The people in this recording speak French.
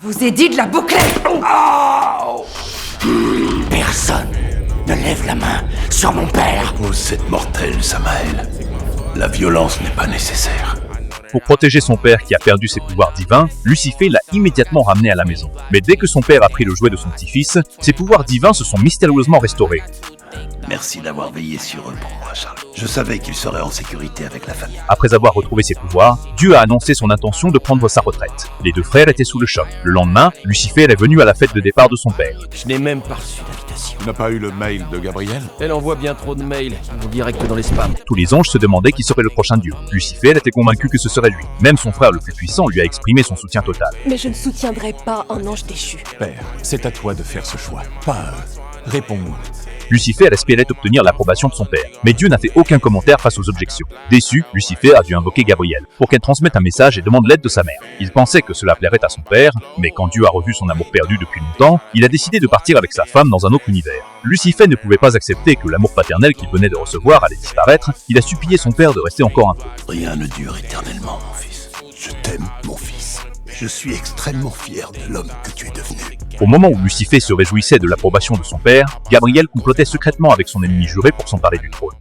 Vous ai dit de la boucler. Oh Personne ne lève la main sur mon père. Vous êtes mortel, Samael. La violence n'est pas nécessaire. Pour protéger son père qui a perdu ses pouvoirs divins, Lucifer l'a immédiatement ramené à la maison. Mais dès que son père a pris le jouet de son petit-fils, ses pouvoirs divins se sont mystérieusement restaurés. Merci d'avoir veillé sur eux pour moi, Charles. Je savais qu'ils seraient en sécurité avec la famille. Après avoir retrouvé ses pouvoirs, Dieu a annoncé son intention de prendre sa retraite. Les deux frères étaient sous le choc. Le lendemain, Lucifer est venu à la fête de départ de son père. Je n'ai même pas reçu d'invitation. Tu n'as pas eu le mail de Gabriel? Elle envoie bien trop de mails, ils vont direct dans les spams. Tous les anges se demandaient qui serait le prochain Dieu. Lucifer était convaincu que ce serait lui. Même son frère le plus puissant lui a exprimé son soutien total. Mais je ne soutiendrai pas un ange déchu. Père, c'est à toi de faire ce choix, pas à eux. Réponds-moi. Lucifer espérait obtenir l'approbation de son père, mais Dieu n'a fait aucun commentaire face aux objections. Déçu, Lucifer a dû invoquer Gabriel pour qu'elle transmette un message et demande l'aide de sa mère. Il pensait que cela plairait à son père, mais quand Dieu a revu son amour perdu depuis longtemps, il a décidé de partir avec sa femme dans un autre univers. Lucifer ne pouvait pas accepter que l'amour paternel qu'il venait de recevoir allait disparaître, il a supplié son père de rester encore un peu. Rien ne dure éternellement, mon fils. Je t'aime, mon fils. Je suis extrêmement fier de l'homme que tu es devenu. Au moment où Lucifer se réjouissait de l'approbation de son père, Gabriel complotait secrètement avec son ennemi juré pour s'emparer du trône.